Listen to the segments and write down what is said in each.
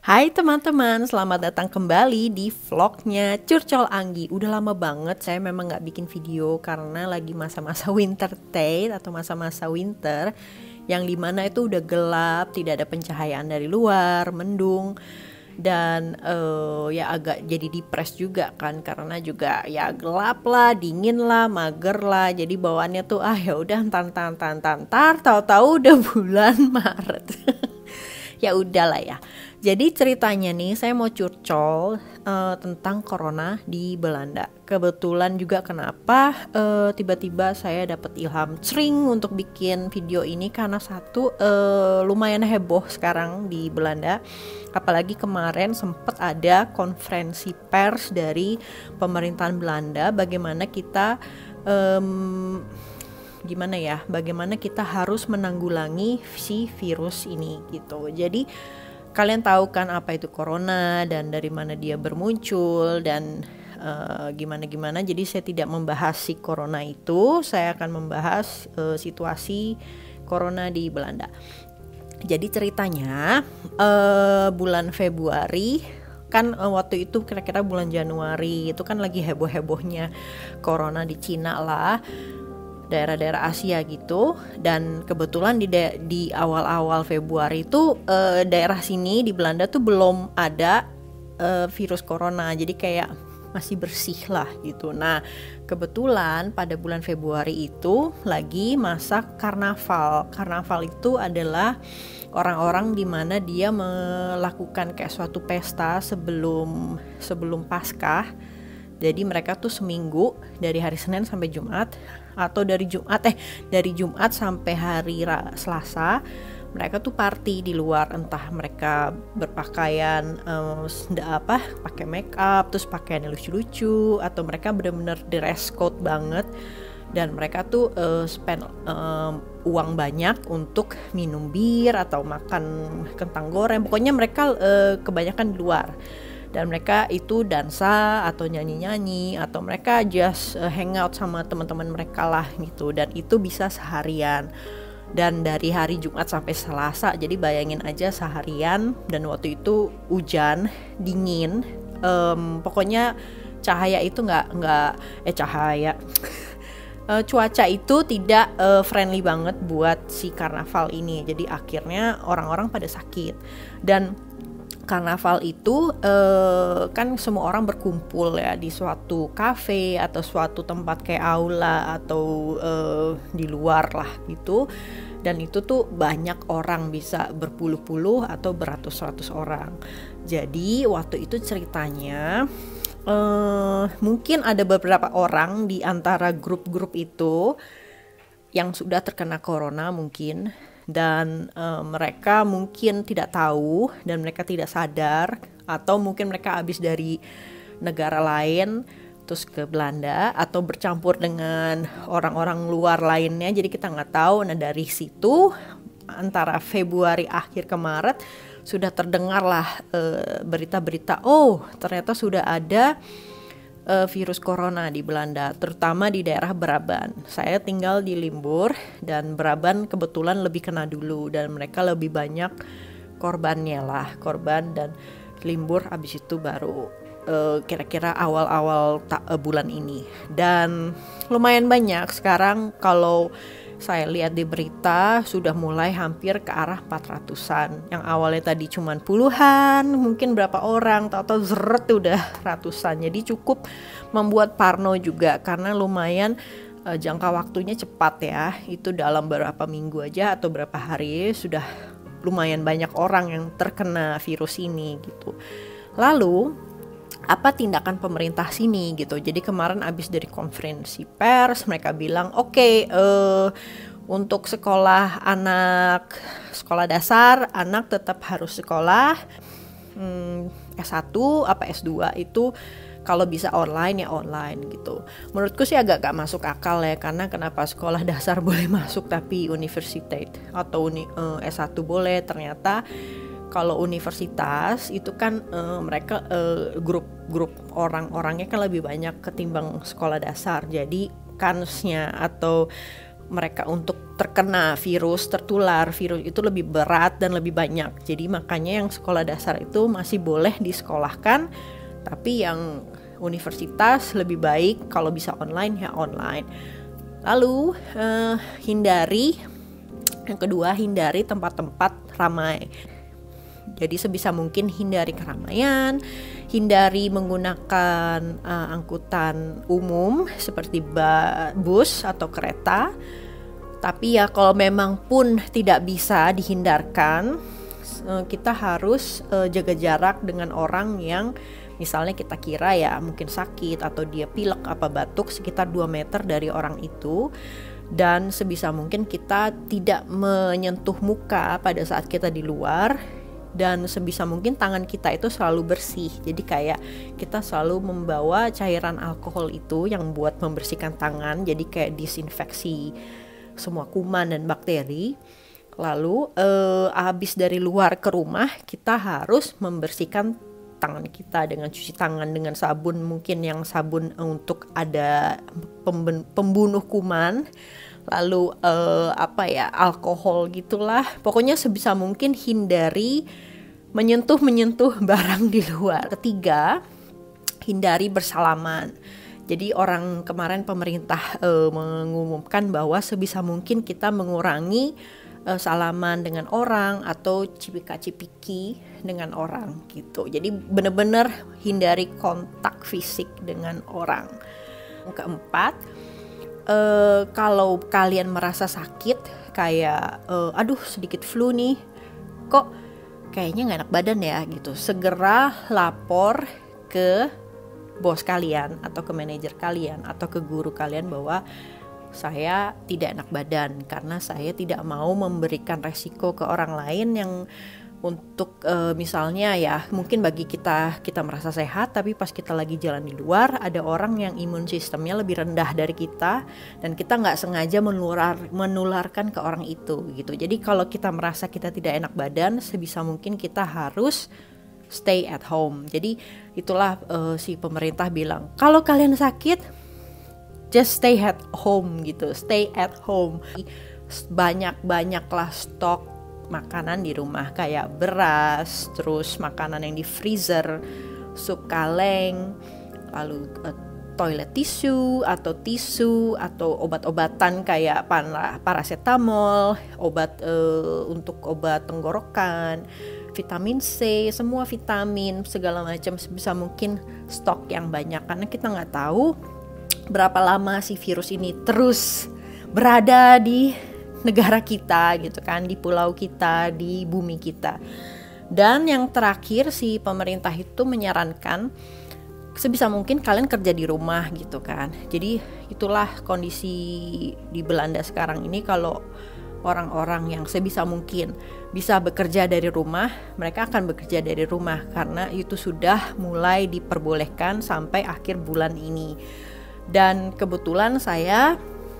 Hai teman-teman, selamat datang kembali di vlognya Curcol Anggi. Udah lama banget saya memang gak bikin video karena lagi masa-masa winter tide atau masa-masa winter yang dimana itu udah gelap, tidak ada pencahayaan dari luar, mendung. Dan ya agak jadi depres juga kan karena juga ya gelap lah, dingin lah, mager lah. Jadi bawaannya tuh ya udah entar tahu-tahu udah bulan Maret. Ya udahlah ya. Jadi ceritanya nih saya mau curcol tentang corona di Belanda. Kebetulan juga kenapa tiba-tiba saya dapat ilham cring untuk bikin video ini karena satu lumayan heboh sekarang di Belanda. Apalagi kemarin sempat ada konferensi pers dari pemerintahan Belanda bagaimana kita bagaimana kita harus menanggulangi si virus ini gitu. Jadi kalian tahu kan apa itu corona dan dari mana dia bermuncul dan gimana. Jadi saya tidak membahas si corona itu, saya akan membahas situasi corona di Belanda. Jadi ceritanya bulan Februari kan waktu itu kira-kira bulan Januari itu kan lagi heboh-hebohnya corona di Cina lah, daerah-daerah Asia gitu. Dan kebetulan di awal-awal Februari itu daerah sini di Belanda tuh belum ada virus corona, jadi kayak masih bersih lah gitu. Nah kebetulan pada bulan Februari itu lagi masa karnaval. Karnaval itu adalah orang-orang di mana dia melakukan kayak suatu pesta sebelum Paskah. Jadi mereka tuh seminggu dari hari Senin sampai Jumat atau dari Jumat sampai hari Selasa mereka tuh party di luar, entah mereka berpakaian pakai make up terus pakaiannya lucu-lucu atau mereka benar-benar dress code banget dan mereka tuh spend uang banyak untuk minum bir atau makan kentang goreng. Pokoknya mereka kebanyakan di luar. Dan mereka itu dansa atau nyanyi-nyanyi atau mereka just hangout sama teman-teman mereka lah gitu. Dan itu bisa seharian. Dan dari hari Jumat sampai Selasa. Jadi bayangin aja seharian. Dan waktu itu hujan, dingin. Pokoknya cahaya itu cuaca itu tidak friendly banget buat si karnaval ini. Jadi akhirnya orang-orang pada sakit. Dan karnaval itu kan semua orang berkumpul ya di suatu kafe atau suatu tempat kayak aula atau di luar lah gitu. Dan itu tuh banyak orang, bisa berpuluh-puluh atau beratus-ratus orang. Jadi waktu itu ceritanya mungkin ada beberapa orang di antara grup-grup itu yang sudah terkena corona mungkin. Dan mereka mungkin tidak tahu dan mereka tidak sadar, atau mungkin mereka habis dari negara lain terus ke Belanda atau bercampur dengan orang-orang luar lainnya, jadi kita nggak tahu. Nah dari situ antara Februari akhir ke Maret sudah terdengarlah berita-berita, ternyata sudah ada virus corona di Belanda, terutama di daerah Brabant. Saya tinggal di Limburg dan Brabant kebetulan lebih kena dulu dan mereka lebih banyak korban dan Limburg abis itu baru kira-kira awal-awal bulan ini. Dan lumayan banyak sekarang kalau saya lihat di berita sudah mulai hampir ke arah 400-an. Yang awalnya tadi cuman puluhan, mungkin berapa orang, tahu-tahu zeret udah ratusan. Jadi cukup membuat parno juga karena lumayan jangka waktunya cepat ya. Itu dalam beberapa minggu aja atau berapa hari sudah lumayan banyak orang yang terkena virus ini gitu. Lalu apa tindakan pemerintah sini gitu. Jadi kemarin abis dari konferensi pers mereka bilang untuk sekolah dasar anak tetap harus sekolah S1 apa S2 itu kalau bisa online ya online gitu. Menurutku sih agak gak masuk akal ya, karena kenapa sekolah dasar boleh masuk tapi universitas atau S1 boleh. Ternyata kalau universitas itu kan mereka grup orang-orangnya kan lebih banyak ketimbang sekolah dasar. Jadi kansnya atau mereka untuk terkena virus, tertular virus itu lebih berat dan lebih banyak. Jadi makanya yang sekolah dasar itu masih boleh disekolahkan, tapi yang universitas lebih baik kalau bisa online ya online. Lalu yang kedua, hindari tempat-tempat ramai. Jadi sebisa mungkin hindari keramaian, hindari menggunakan angkutan umum seperti bus atau kereta. Tapi ya kalau memang pun tidak bisa dihindarkan, kita harus jaga jarak dengan orang yang misalnya kita kira ya mungkin sakit atau dia pilek apa batuk sekitar 2 meter dari orang itu. Dan sebisa mungkin kita tidak menyentuh muka pada saat kita di luar. Dan sebisa mungkin tangan kita itu selalu bersih. Jadi kayak kita selalu membawa cairan alkohol itu yang buat membersihkan tangan. Jadi kayak disinfeksi semua kuman dan bakteri. Lalu habis dari luar ke rumah kita harus membersihkan tangan kita dengan cuci tangan dengan sabun, mungkin yang sabun untuk ada pembunuh kuman. Lalu alkohol gitulah. Pokoknya sebisa mungkin hindari menyentuh barang di luar. Ketiga, hindari bersalaman. Jadi kemarin pemerintah mengumumkan bahwa sebisa mungkin kita mengurangi salaman dengan orang atau cipika-cipiki dengan orang gitu. Jadi benar-benar hindari kontak fisik dengan orang. Yang keempat, kalau kalian merasa sakit kayak aduh sedikit flu nih, kok kayaknya gak enak badan ya gitu, segera lapor ke bos kalian atau ke manajer kalian atau ke guru kalian bahwa saya tidak enak badan karena saya tidak mau memberikan resiko ke orang lain yang untuk misalnya ya mungkin bagi kita merasa sehat tapi pas kita lagi jalan di luar ada orang yang imun sistemnya lebih rendah dari kita dan kita nggak sengaja menularkan ke orang itu gitu. Jadi kalau kita merasa kita tidak enak badan sebisa mungkin kita harus stay at home. Jadi itulah si pemerintah bilang kalau kalian sakit just stay at home gitu, stay at home. Banyak-banyaklah stok makanan di rumah kayak beras, terus makanan yang di freezer, sup kaleng, lalu toilet tisu atau obat-obatan kayak paracetamol, obat untuk obat tenggorokan, vitamin C, semua vitamin segala macam sebisa mungkin stok yang banyak karena kita nggak tahu berapa lama si virus ini terus berada di negara kita gitu kan, di pulau kita, di bumi kita. Dan yang terakhir si pemerintah itu menyarankan sebisa mungkin kalian kerja di rumah gitu kan. Jadi itulah kondisi di Belanda sekarang ini, kalau orang-orang yang sebisa mungkin bisa bekerja dari rumah, mereka akan bekerja dari rumah karena itu sudah mulai diperbolehkan sampai akhir bulan ini. Dan kebetulan saya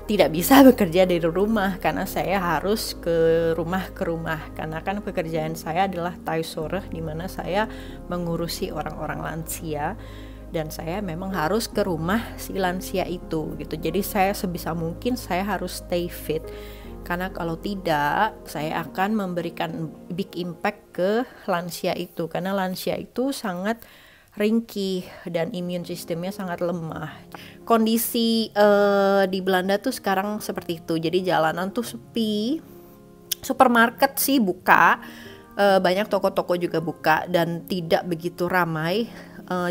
tidak bisa bekerja dari rumah karena saya harus ke rumah karena kan pekerjaan saya adalah Taisoreh di mana saya mengurusi orang-orang lansia dan saya memang harus ke rumah si lansia itu gitu. Jadi saya sebisa mungkin saya harus stay fit karena kalau tidak saya akan memberikan big impact ke lansia itu karena lansia itu sangat ringkih dan imun sistemnya sangat lemah. Kondisi di Belanda tuh sekarang seperti itu. Jadi jalanan tuh sepi, supermarket sih buka, banyak toko-toko juga buka dan tidak begitu ramai.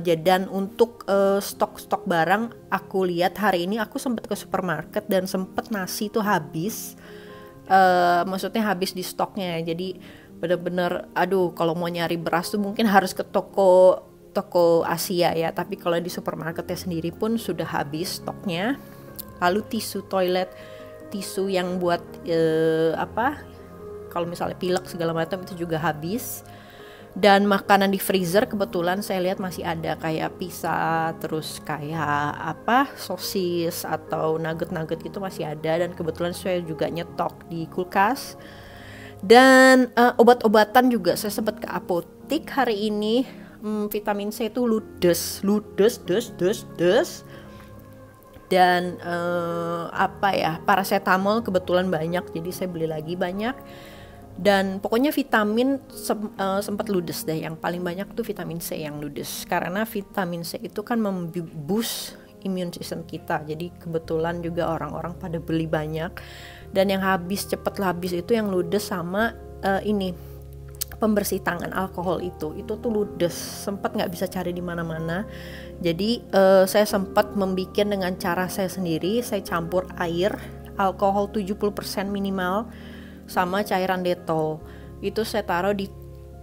Dan untuk stok-stok barang, aku lihat hari ini aku sempat ke supermarket dan sempat nasi tuh habis. Maksudnya habis di stoknya. Jadi bener-bener, aduh kalau mau nyari beras tuh mungkin harus ke toko Asia ya, tapi kalau di supermarketnya sendiri pun sudah habis stoknya. Lalu tisu toilet, tisu yang buat kalau misalnya pilek segala macam itu juga habis. Dan makanan di freezer kebetulan saya lihat masih ada kayak pizza, terus kayak sosis atau nugget gitu masih ada, dan kebetulan saya juga nyetok di kulkas. Dan obat-obatan juga saya sempat ke apotek hari ini. Vitamin C itu ludes. dan paracetamol kebetulan banyak, jadi saya beli lagi banyak. Dan pokoknya vitamin sempat ludes deh. Yang paling banyak tuh vitamin C yang ludes, karena vitamin C itu kan memboost immune system kita. Jadi kebetulan juga orang-orang pada beli banyak. Dan yang cepet habis itu yang ludes sama pembersih tangan alkohol itu tuh ludes, sempat nggak bisa cari di mana-mana. Jadi saya sempat membuat dengan cara saya sendiri. Saya campur air, alkohol 70% minimal, sama cairan Dettol. Itu saya taruh di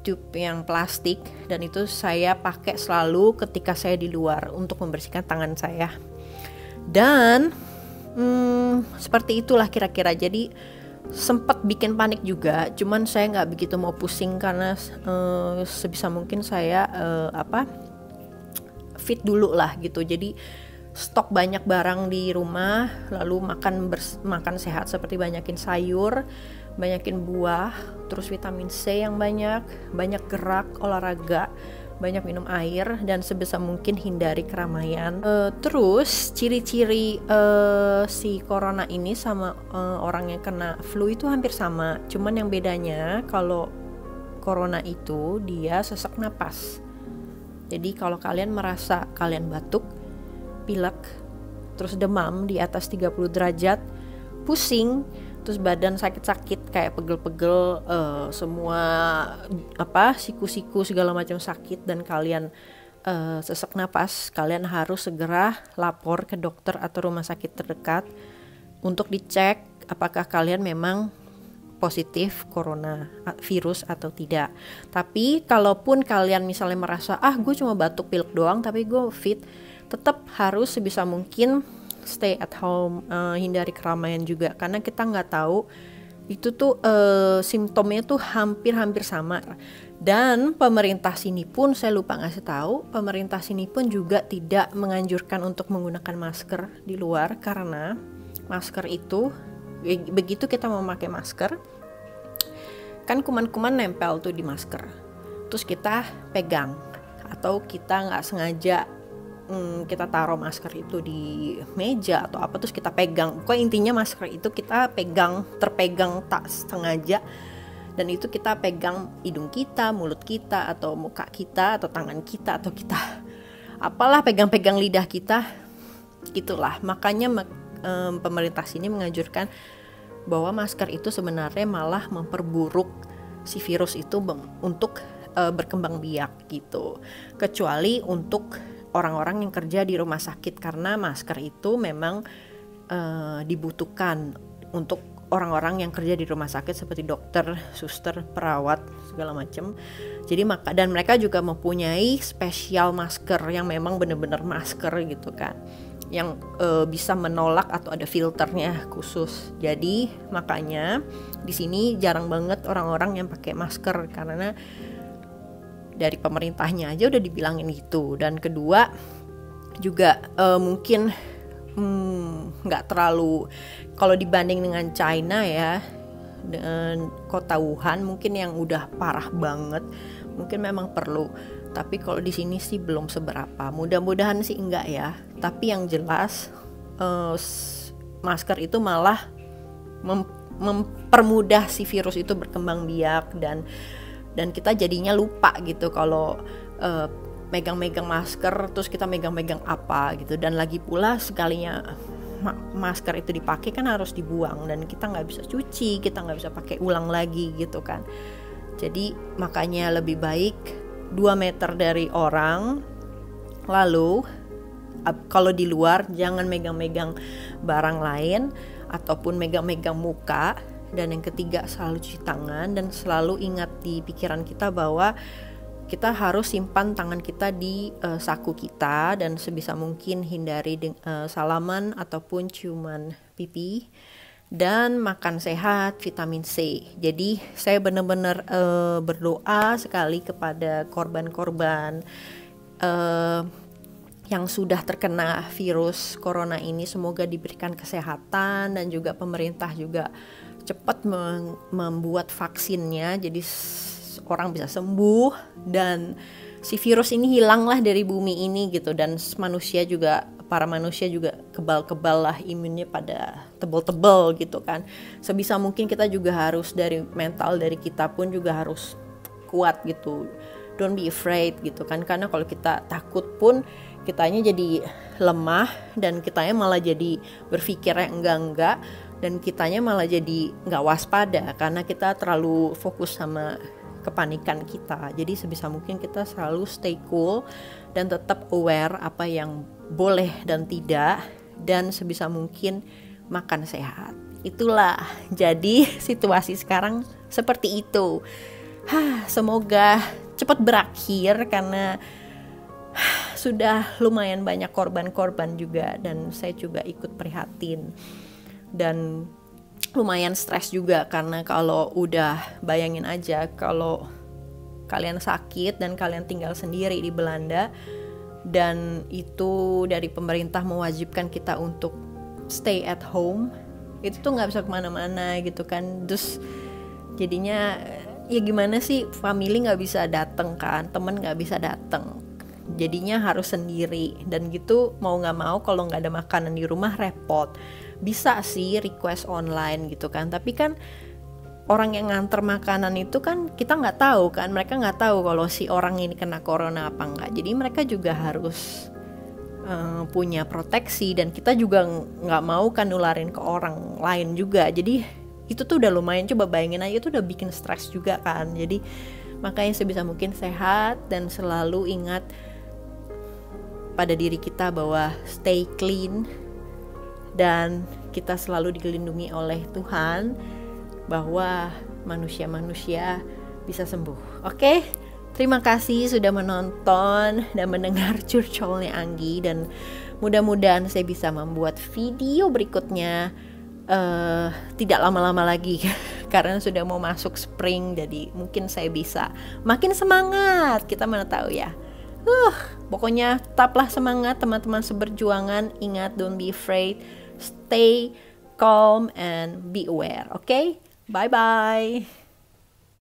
tube yang plastik, dan itu saya pakai selalu ketika saya di luar untuk membersihkan tangan saya. Dan seperti itulah kira-kira. Jadi sempat bikin panik juga, cuman saya nggak begitu mau pusing karena sebisa mungkin saya fit dulu lah gitu. Jadi stok banyak barang di rumah, lalu makan sehat seperti banyakin sayur, banyakin buah, terus vitamin C yang banyak gerak, olahraga, banyak minum air, dan sebisa mungkin hindari keramaian. Terus ciri-ciri si corona ini sama orang yang kena flu itu hampir sama, cuman yang bedanya kalau corona itu dia sesak napas. Jadi kalau kalian merasa kalian batuk, pilek, terus demam di atas 30 derajat, pusing, terus badan sakit-sakit kayak pegel-pegel, semua siku-siku segala macam sakit, dan kalian sesak napas, kalian harus segera lapor ke dokter atau rumah sakit terdekat untuk dicek apakah kalian memang positif corona virus atau tidak. Tapi kalaupun kalian misalnya merasa gue cuma batuk pilek doang tapi gue fit, tetap harus sebisa mungkin stay at home, hindari keramaian juga, karena kita nggak tahu itu tuh simptomnya tuh hampir sama. Dan pemerintah sini pun, saya lupa ngasih tahu, pemerintah sini pun juga tidak menganjurkan untuk menggunakan masker di luar, karena masker itu begitu kita mau pakai masker kan kuman-kuman nempel tuh di masker, terus kita pegang atau kita nggak sengaja kita taruh masker itu di meja atau apa, terus kita pegang. Pokoknya intinya masker itu kita terpegang tak sengaja, dan itu kita pegang hidung kita, mulut kita, atau muka kita, atau tangan kita, atau kita apalah pegang-pegang lidah kita, gitulah. Makanya pemerintah sini menganjurkan bahwa masker itu sebenarnya malah memperburuk si virus itu untuk berkembang biak gitu, kecuali untuk orang-orang yang kerja di rumah sakit, karena masker itu memang dibutuhkan untuk orang-orang yang kerja di rumah sakit seperti dokter, suster, perawat segala macam. Jadi dan mereka juga mempunyai spesial masker yang memang benar-benar masker gitu kan, yang bisa menolak atau ada filternya khusus. Jadi makanya di sini jarang banget orang-orang yang pakai masker, karena dari pemerintahnya aja udah dibilangin gitu. Dan kedua juga mungkin nggak terlalu, kalau dibanding dengan China ya, dengan kota Wuhan mungkin yang udah parah banget, mungkin memang perlu. Tapi kalau di sini sih belum seberapa. Mudah-mudahan sih enggak ya. Tapi yang jelas masker itu malah mempermudah si virus itu berkembang biak, dan kita jadinya lupa gitu kalau megang-megang masker, terus kita megang-megang apa gitu. Dan lagi pula sekalinya masker itu dipakai kan harus dibuang, dan kita nggak bisa cuci, kita nggak bisa pakai ulang lagi gitu kan. Jadi makanya lebih baik 2 meter dari orang. Lalu kalau di luar jangan megang-megang barang lain ataupun megang-megang muka. Dan yang ketiga, selalu cuci tangan, dan selalu ingat di pikiran kita bahwa kita harus simpan tangan kita di saku kita, dan sebisa mungkin hindari salaman ataupun ciuman pipi, dan makan sehat, vitamin C. Jadi saya benar-benar berdoa sekali kepada korban-korban yang sudah terkena virus corona ini, semoga diberikan kesehatan, dan juga pemerintah juga cepat membuat vaksinnya jadi orang bisa sembuh, dan si virus ini hilanglah dari bumi ini gitu, dan para manusia juga kebal-kebal lah, imunnya pada tebel-tebel gitu kan. Sebisa mungkin kita juga harus, dari mental dari kita pun juga harus kuat gitu. Don't be afraid gitu kan, karena kalau kita takut pun kitanya jadi lemah, dan kitanya malah jadi berpikirnya enggak, dan kitanya malah jadi nggak waspada karena kita terlalu fokus sama kepanikan kita. Jadi sebisa mungkin kita selalu stay cool dan tetap aware apa yang boleh dan tidak, dan sebisa mungkin makan sehat. Itulah jadi situasi sekarang seperti itu. Semoga cepat berakhir, karena sudah lumayan banyak korban-korban juga, dan saya juga ikut prihatin dan lumayan stres juga, karena kalau udah bayangin aja kalau kalian sakit dan kalian tinggal sendiri di Belanda, dan itu dari pemerintah mewajibkan kita untuk stay at home, itu tuh nggak bisa kemana-mana gitu kan. Terus jadinya ya gimana sih, family nggak bisa dateng kan, temen nggak bisa dateng, jadinya harus sendiri. Dan gitu mau nggak mau kalau nggak ada makanan di rumah repot. Bisa sih request online gitu kan, tapi kan orang yang nganter makanan itu kan kita nggak tahu kan, mereka nggak tahu kalau si orang ini kena corona apa enggak. Jadi mereka juga harus punya proteksi, dan kita juga nggak mau kan nularin ke orang lain juga. Jadi itu tuh udah lumayan, coba bayangin aja, itu udah bikin stres juga kan. Jadi makanya sebisa mungkin sehat dan selalu ingat pada diri kita bahwa stay clean, dan kita selalu dilindungi oleh Tuhan, bahwa manusia-manusia bisa sembuh. Oke? Terima kasih sudah menonton dan mendengar curcolnya Anggi, dan mudah-mudahan saya bisa membuat video berikutnya tidak lama-lama lagi karena sudah mau masuk spring, jadi mungkin saya bisa makin semangat, kita mana tahu ya. Pokoknya tetaplah semangat teman-teman seberjuangan. Ingat, don't be afraid, stay calm and be aware. Okay? Bye-bye.